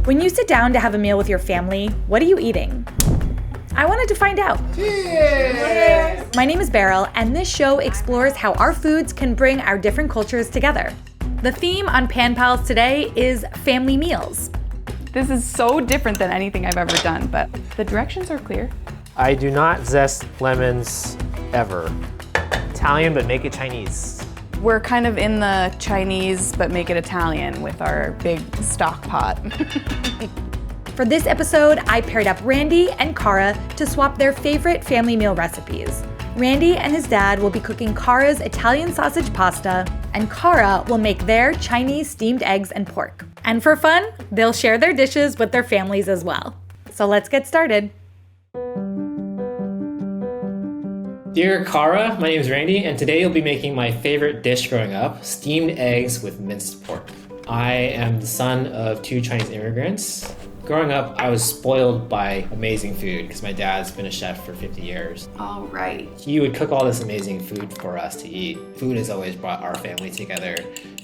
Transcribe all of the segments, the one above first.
When you sit down to have a meal with your family, what are you eating? I wanted to find out. Cheers! My name is Beryl, and this show explores how our foods can bring our different cultures together. The theme on Pan Pals today is family meals. This is so different than anything I've ever done, but the directions are clear. I do not zest lemons ever. Italian, but make it Chinese. We're kind of in the Chinese, but make it Italian with our big stock pot. For this episode, I paired up Randy and Cara to swap their favorite family meal recipes. Randy and his dad will be cooking Cara's Italian sausage pasta, and Cara will make their Chinese steamed eggs and pork. And for fun, they'll share their dishes with their families as well. So let's get started. Dear Cara, my name is Randy, and today you'll be making my favorite dish growing up, steamed eggs with minced pork. I am the son of 2 Chinese immigrants. Growing up, I was spoiled by amazing food because my dad's been a chef for 50 years. All right. He would cook all this amazing food for us to eat. Food has always brought our family together,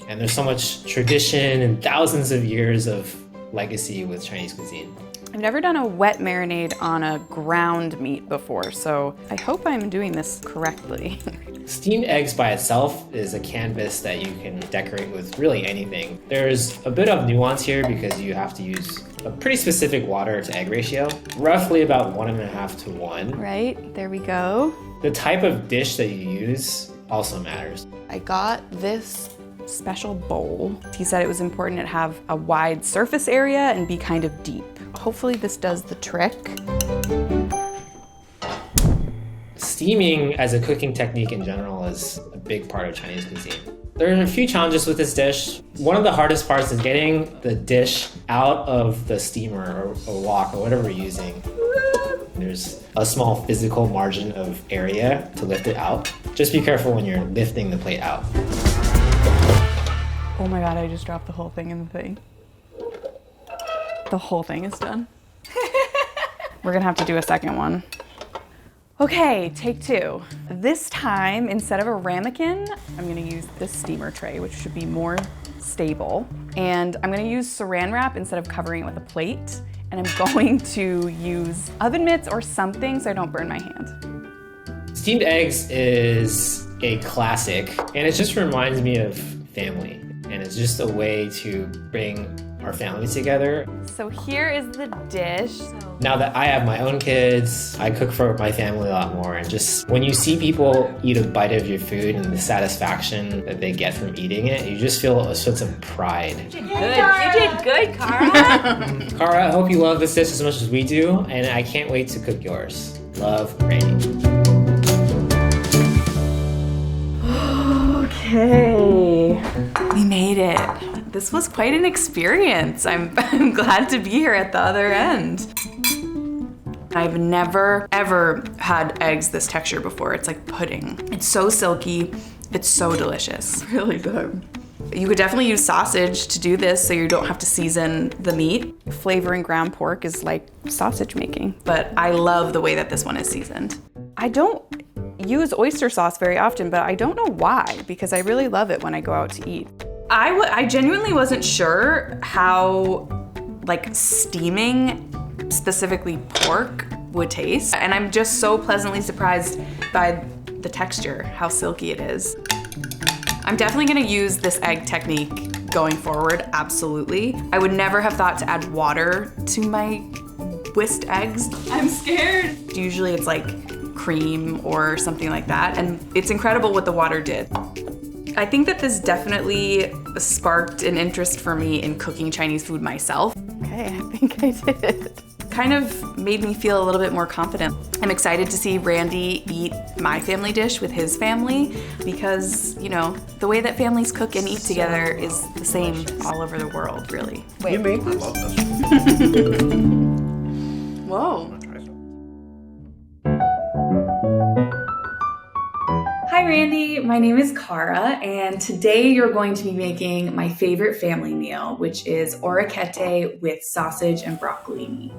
and there's so much tradition and thousands of years of legacy with Chinese cuisine. I've never done a wet marinade on a ground meat before, so I hope I'm doing this correctly. Steamed eggs by itself is a canvas that you can decorate with really anything. There's a bit of nuance here because you have to use a pretty specific water to egg ratio, roughly about 1.5 to 1. Right, there we go. The type of dish that you use also matters. I got this special bowl. He said it was important to have a wide surface area and be kind of deep. Hopefully this does the trick. Steaming as a cooking technique in general is a big part of Chinese cuisine. There are a few challenges with this dish. One of the hardest parts is getting the dish out of the steamer or wok or whatever you're using. There's a small physical margin of area to lift it out. Just be careful when you're lifting the plate out. Oh my God, I just dropped the whole thing in the thing. The whole thing is done. We're gonna have to do a second one. Okay, take 2. This time, instead of a ramekin, I'm gonna use this steamer tray, which should be more stable. And I'm gonna use saran wrap instead of covering it with a plate. And I'm going to use oven mitts or something so I don't burn my hand. Steamed eggs is a classic, and it just reminds me of family. And it's just a way to bring our family together. So here is the dish. Now that I have my own kids, I cook for my family a lot more. And just when you see people eat a bite of your food and the satisfaction that they get from eating it, you just feel a sense of pride. You did good, Cara. Cara, I hope you love this dish as much as we do, and I can't wait to cook yours. Love, Randy. Okay, we made it. This was quite an experience. I'm glad to be here at the other end. I've never, ever had eggs this texture before. It's like pudding. It's so silky. It's so delicious. Really good. You could definitely use sausage to do this so you don't have to season the meat. Flavoring ground pork is like sausage making, but I love the way that this one is seasoned. I don't use oyster sauce very often, but I don't know why, because I really love it when I go out to eat. I genuinely wasn't sure how like steaming specifically pork would taste, and I'm just so pleasantly surprised by the texture, how silky it is. I'm definitely gonna use this egg technique going forward, absolutely. I would never have thought to add water to my whisked eggs. I'm scared. Usually it's like cream or something like that, and it's incredible what the water did. I think that this definitely sparked an interest for me in cooking Chinese food myself. Okay, I think I did. Kind of made me feel a little bit more confident. I'm excited to see Randy eat my family dish with his family because, you know, the way that families cook and eat together is the same all over the world, really. Wait. You made this? I love this. Whoa. Hi Randy, my name is Cara, and today you're going to be making my favorite family meal, which is orecchiette with sausage and broccolini.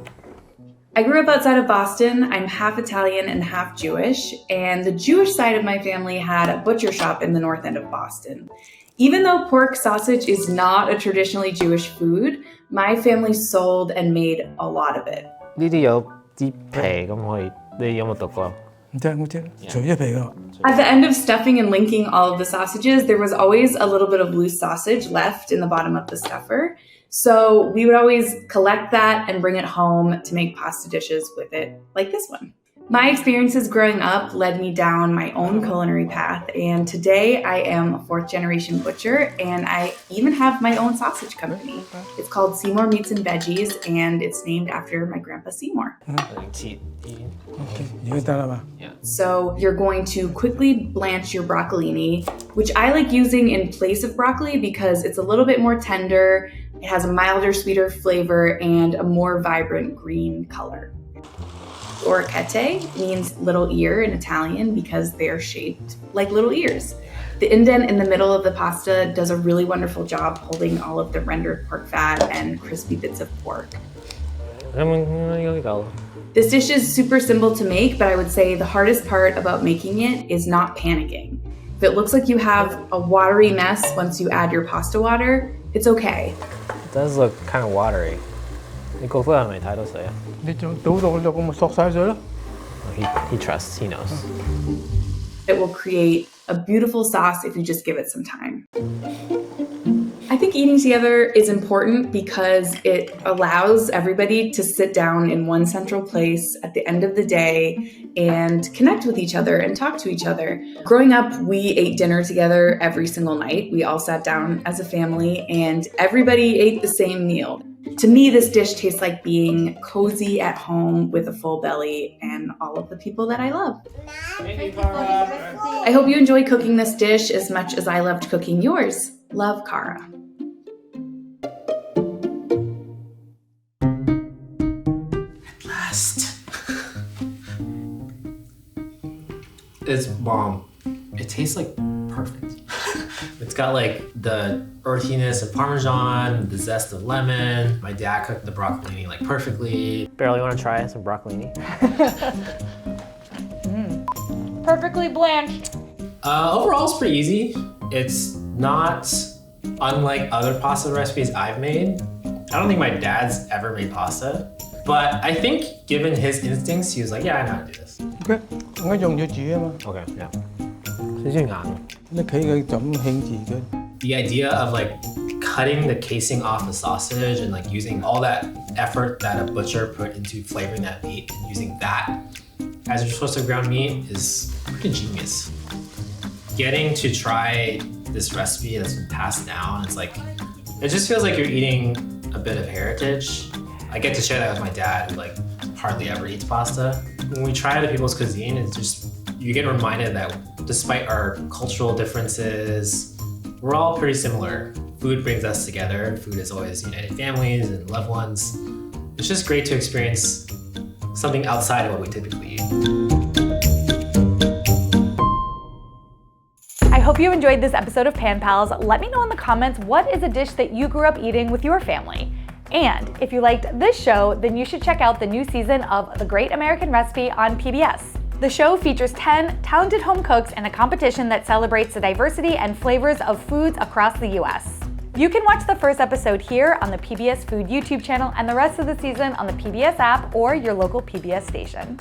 I grew up outside of Boston. I'm half Italian and half Jewish, and the Jewish side of my family had a butcher shop in the north end of Boston. Even though pork sausage is not a traditionally Jewish food, My family sold and made a lot of it. 呢啲有啲皮咁可以，你有冇讀過？唔知我知，除咗皮㗎。 At the end of stuffing and linking all of the sausages, there was always a little bit of loose sausage left in the bottom of the stuffer. So we would always collect that and bring it home to make pasta dishes with it, like this one. My experiences growing up led me down my own culinary path, and today I am a 4th generation butcher, and I even have my own sausage company. It's called Seymour Meats and Veggies, and it's named after my grandpa Seymour. OK， 而家得啦嘛。 So you're going to quickly blanch your broccolini, which I like using in place of broccoli because it's a little bit more tender, it has a milder, sweeter flavor, and a more vibrant green color. Orecchiette means little ear in Italian because they're shaped like little ears. The indent in the middle of the pasta does a really wonderful job holding all of the rendered pork fat and crispy bits of pork. This dish is super simple to make, but I would say the hardest part about making it is not panicking. If it looks like you have a watery mess once you add your pasta water, it's okay. It does look kind of watery. 你焗夫係咪太多水啊？你就倒落去就咁咪索晒水咯。He trusts, he knows. It will create a beautiful sauce if you just give it some time. I think eating together is important because it allows everybody to sit down in one central place at the end of the day and connect with each other and talk to each other. Growing up, we ate dinner together every single night. We all sat down as a family and everybody ate the same meal. To me, this dish tastes like being cozy at home with a full belly and all of the people that I love. I hope you enjoy cooking this dish as much as I loved cooking yours. Love, Cara. Last. It's bomb. It tastes like perfect. It's got like the earthiness of Parmesan, the zest of lemon. My dad cooked the broccolini like perfectly. Barely want to try some broccolini? Perfectly blanched. Overall, it's pretty easy. It's not unlike other pasta recipes I've made. I don't think my dad's ever made pasta, but I think given his instincts, he was like, yeah, I know how to do this. OK， 我用咗煮啊嘛。 Okay, yeah. 少少硬。你企佢就咁興字嘅。 The idea of like cutting the casing off the sausage and like using all that effort that a butcher put into flavoring that meat and using that as your source of ground meat is pretty genius. Getting to try this recipe that's been passed down, it's like, it just feels like you're eating a bit of heritage. I get to share that with my dad, who like hardly ever eats pasta. When we try other people's cuisine, it's just, you get reminded that despite our cultural differences, we're all pretty similar. Food brings us together. Food has always united families and loved ones. It's just great to experience something outside of what we typically eat. I hope you enjoyed this episode of Pan Pals. Let me know in the comments what is a dish that you grew up eating with your family. And if you liked this show, then you should check out the new season of The Great American Recipe on PBS. The show features 10 talented home cooks in a competition that celebrates the diversity and flavors of foods across the US. You can watch the first episode here on the PBS Food YouTube channel and the rest of the season on the PBS app or your local PBS station.